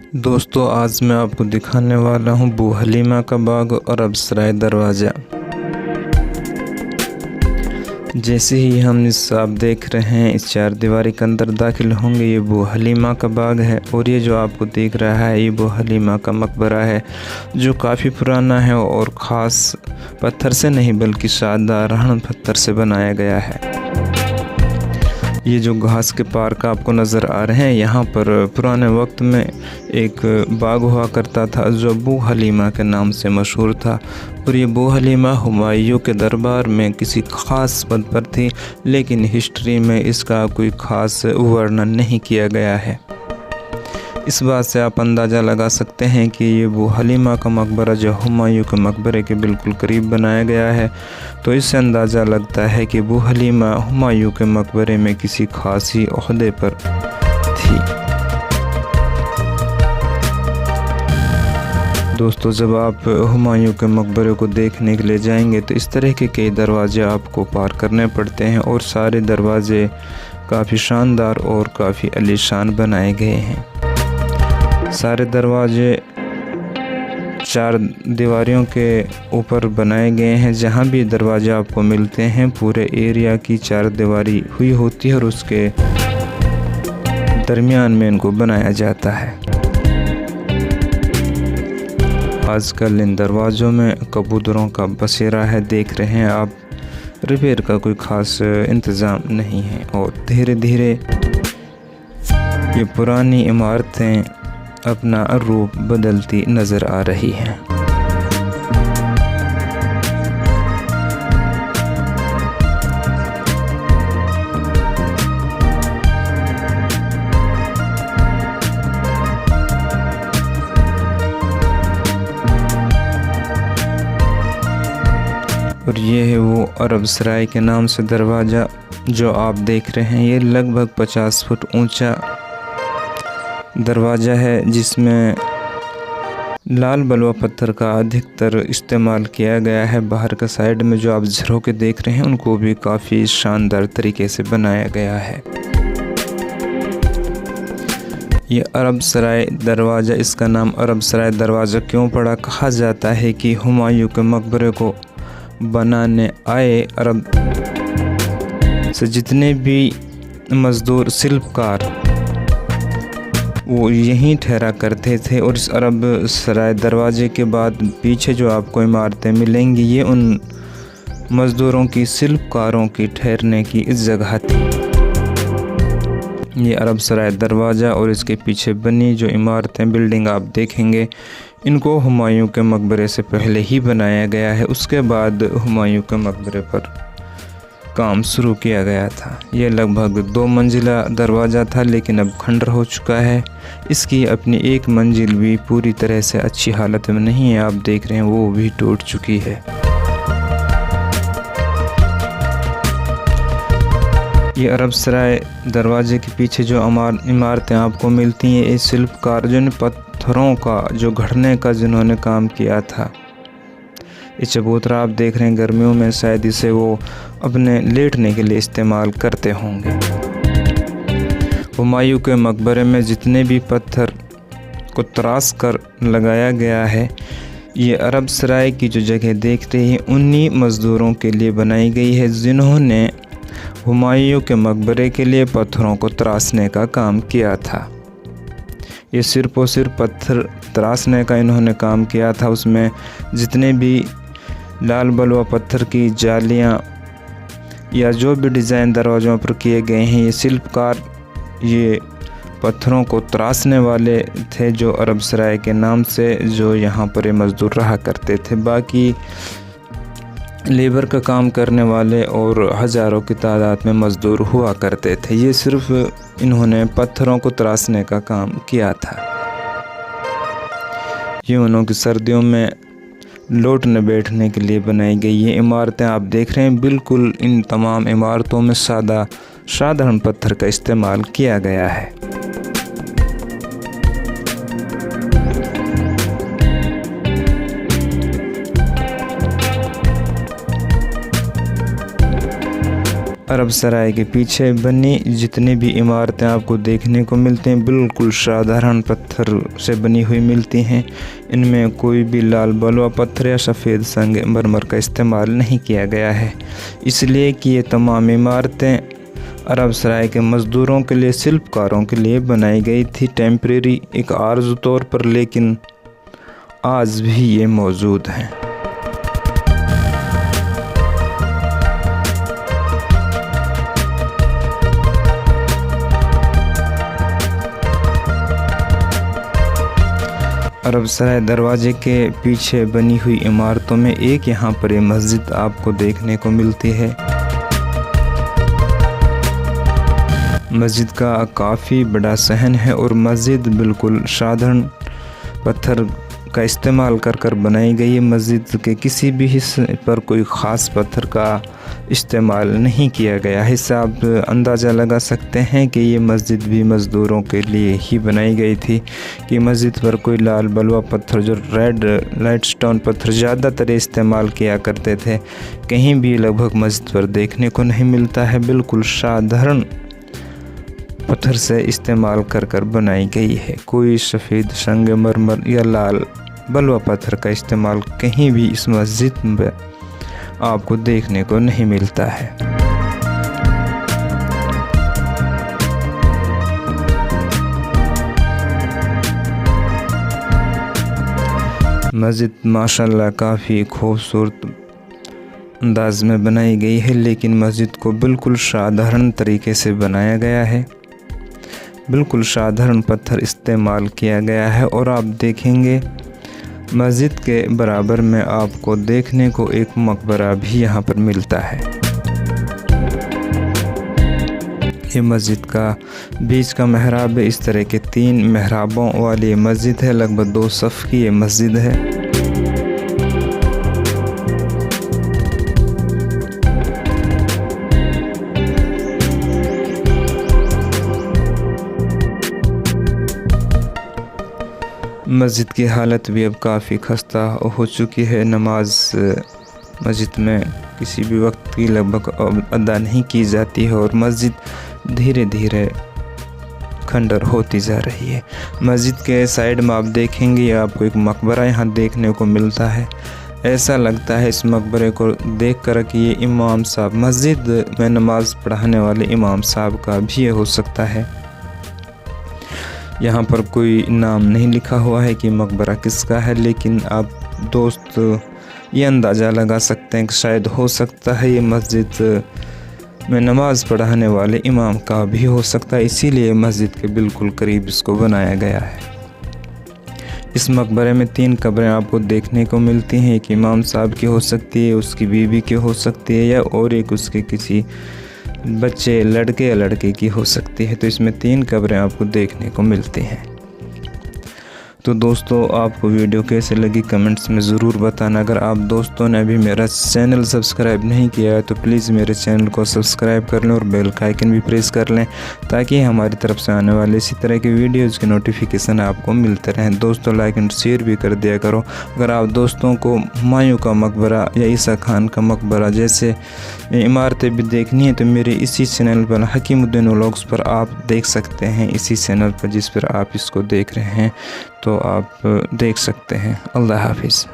दोस्तों, आज मैं आपको दिखाने वाला हूँ बू हलीमा का बाग और अबसराय दरवाज़ा। जैसे ही हम आप देख रहे हैं इस चार दीवारी के अंदर दाखिल होंगे, ये बू हलीमा का बाग है। और ये जो आपको दिख रहा है ये बू हलीमा का मकबरा है, जो काफ़ी पुराना है और ख़ास पत्थर से नहीं बल्कि सादा रहन पत्थर से बनाया गया है। ये जो घास के पार्क आपको नज़र आ रहे हैं, यहाँ पर पुराने वक्त में एक बाग हुआ करता था जो बू हलीमा के नाम से मशहूर था। और ये बू हलीमा हुमायूं के दरबार में किसी ख़ास पद पर थी, लेकिन हिस्ट्री में इसका कोई ख़ास वर्णन नहीं किया गया है। इस बात से आप अंदाज़ा लगा सकते हैं कि ये बू हलीमा का मकबरा जो हुमायूं के मकबरे के बिल्कुल करीब बनाया गया है, तो इससे अंदाज़ा लगता है कि बू हलीमा हुमायूं के मकबरे में किसी खासी ओहदे पर थी। दोस्तों, जब आप हुमायूं के मकबरे को देखने के लिए जाएंगे तो इस तरह के कई दरवाजे आपको पार करने पड़ते हैं, और सारे दरवाजे काफ़ी शानदार और काफ़ी आलीशान बनाए गए हैं। सारे दरवाजे चार दीवारियों के ऊपर बनाए गए हैं। जहाँ भी दरवाजे आपको मिलते हैं पूरे एरिया की चार दीवारी हुई होती है और उसके दरमियान में इनको बनाया जाता है। आजकल इन दरवाज़ों में कबूतरों का बसेरा है, देख रहे हैं आप। रिपेयर का कोई ख़ास इंतज़ाम नहीं है और धीरे धीरे ये पुरानी इमारतें अपना रूप बदलती नज़र आ रही हैं। और ये है वो अरबसराय के नाम से दरवाज़ा जो आप देख रहे हैं। ये लगभग 50 फुट ऊंचा दरवाज़ा है, जिसमें लाल बलुआ पत्थर का अधिकतर इस्तेमाल किया गया है। बाहर का साइड में जो आप झरोखे देख रहे हैं उनको भी काफ़ी शानदार तरीके से बनाया गया है। ये अरबसराय दरवाज़ा, इसका नाम अरबसराय दरवाज़ा क्यों पड़ा? कहा जाता है कि हुमायूं के मकबरे को बनाने आए अरब से जितने भी मज़दूर शिल्पकार वो यहीं ठहरा करते थे। और इस अरबसराय दरवाज़े के बाद पीछे जो आपको इमारतें मिलेंगी, ये उन मज़दूरों की, शिल्पकारों की ठहरने की इस जगह थी। ये अरबसराय दरवाज़ा और इसके पीछे बनी जो इमारतें, बिल्डिंग आप देखेंगे, इनको हुमायूं के मकबरे से पहले ही बनाया गया है। उसके बाद हुमायूं के मकबरे पर काम शुरू किया गया था। ये लगभग 2 मंजिला दरवाज़ा था, लेकिन अब खंडर हो चुका है। इसकी अपनी एक मंजिल भी पूरी तरह से अच्छी हालत में नहीं है, आप देख रहे हैं वो भी टूट चुकी है। ये अरबसराय दरवाजे के पीछे जो इमारतें आपको मिलती हैं, ये शिल्पकार जो पत्थरों का जो गढ़ने का जिन्होंने काम किया था। ये चबूतरा आप देख रहे हैं, गर्मियों में शायद इसे वो अपने लेटने के लिए इस्तेमाल करते होंगे। हुमायूं के मकबरे में जितने भी पत्थर को तराश कर लगाया गया है, ये अरबसराय की जो जगह देख रही है उन्हीं मज़दूरों के लिए बनाई गई है, जिन्होंने हुमायूं के मकबरे के लिए पत्थरों को तराशने का काम किया था। ये सिर्फ़ और सिर्फ पत्थर तराशने का इन्होंने काम किया था। उसमें जितने भी लाल बलुआ पत्थर की जालियाँ या जो भी डिज़ाइन दरवाज़ों पर किए गए हैं, ये शिल्पकार ये पत्थरों को तराशने वाले थे, जो अरबसराय के नाम से जो यहाँ पर मज़दूर रहा करते थे। बाकी लेबर का काम करने वाले और हज़ारों की तादाद में मज़दूर हुआ करते थे। ये सिर्फ इन्होंने पत्थरों को तराशने का काम किया था। ये उन्होंने सर्दियों में लौटने बैठने के लिए बनाई गई ये इमारतें आप देख रहे हैं। बिल्कुल इन तमाम इमारतों में साधारण पत्थर का इस्तेमाल किया गया है। अरब सराय के पीछे बनी जितनी भी इमारतें आपको देखने को मिलती हैं बिल्कुल साधारण पत्थर से बनी हुई मिलती हैं। इनमें कोई भी लाल बलुआ पत्थर या सफ़ेद संगमरमर का इस्तेमाल नहीं किया गया है, इसलिए कि ये तमाम इमारतें अरब सराय के मज़दूरों के लिए, शिल्पकारों के लिए बनाई गई थी टेम्परेरी, एक आर्ज़ तौर पर, लेकिन आज भी ये मौजूद हैं। अरब सराय दरवाजे के पीछे बनी हुई इमारतों में एक यहाँ पर ये मस्जिद आपको देखने को मिलती है। मस्जिद का काफ़ी बड़ा सहन है और मस्जिद बिल्कुल साधारण पत्थर का इस्तेमाल कर बनाई गई है। मस्जिद के किसी भी हिस्से पर कोई ख़ास पत्थर का इस्तेमाल नहीं किया गया है। इससे आप अंदाज़ा लगा सकते हैं कि ये मस्जिद भी मज़दूरों के लिए ही बनाई गई थी, कि मस्जिद पर कोई लाल बलुआ पत्थर, जो रेड लाइटस्टोन पत्थर ज़्यादातर इस्तेमाल किया करते थे, कहीं भी लगभग मस्जिद पर देखने को नहीं मिलता है। बिल्कुल साधारण पत्थर से इस्तेमाल कर बनाई गई है। कोई सफ़ेद संगमरमर या लाल बलुआ पत्थर का इस्तेमाल कहीं भी इस मस्जिद में आपको देखने को नहीं मिलता है। मस्जिद माशाल्लाह काफ़ी खूबसूरत अंदाज में बनाई गई है, लेकिन मस्जिद को बिल्कुल साधारण तरीके से बनाया गया है। बिल्कुल साधारण पत्थर इस्तेमाल किया गया है। और आप देखेंगे मस्जिद के बराबर में आपको देखने को एक मकबरा भी यहाँ पर मिलता है। ये मस्जिद का बीच का महराब है। इस तरह के 3 महराबों वाली मस्जिद है। लगभग 2 सफ़ की ये मस्जिद है। मस्जिद की हालत भी अब काफ़ी खस्ता हो चुकी है। नमाज मस्जिद में किसी भी वक्त की लगभग अदा नहीं की जाती है और मस्जिद धीरे धीरे खंडर होती जा रही है। मस्जिद के साइड में आप देखेंगे आपको एक मकबरा यहाँ देखने को मिलता है। ऐसा लगता है इस मकबरे को देखकर कि ये इमाम साहब, मस्जिद में नमाज पढ़ाने वाले इमाम साहब का भी ये हो सकता है। यहाँ पर कोई नाम नहीं लिखा हुआ है कि मकबरा किसका है, लेकिन आप दोस्त ये अंदाज़ा लगा सकते हैं कि शायद हो सकता है ये मस्जिद में नमाज पढ़ाने वाले इमाम का भी हो सकता है, इसीलिए मस्जिद के बिल्कुल करीब इसको बनाया गया है। इस मकबरे में 3 कब्रें आपको देखने को मिलती हैं। एक इमाम साहब की हो सकती है, उसकी बीवी की हो सकती है, या और एक उसके किसी बच्चे, लड़के या लड़के की हो सकती है। तो इसमें 3 कब्रें आपको देखने को मिलती हैं। तो दोस्तों, आपको वीडियो कैसे लगी कमेंट्स में ज़रूर बताना। अगर आप दोस्तों ने अभी मेरा चैनल सब्सक्राइब नहीं किया है तो प्लीज़ मेरे चैनल को सब्सक्राइब कर लें और बेल का आइकन भी प्रेस कर लें, ताकि हमारी तरफ से आने वाले इसी तरह की वीडियोज़ के नोटिफिकेशन आपको मिलते रहें। दोस्तों, लाइक एंड शेयर भी कर दिया करो। अगर आप दोस्तों को हुमायूं का मकबरा या ईसा खान का मकबरा जैसे इमारतें भी देखनी है तो मेरे इसी चैनल पर हकीमुद्दीन व्लॉग्स पर आप देख सकते हैं। इसी चैनल पर जिस पर आप इसको देख रहे हैं तो आप देख सकते हैं। अल्लाह हाफिज़।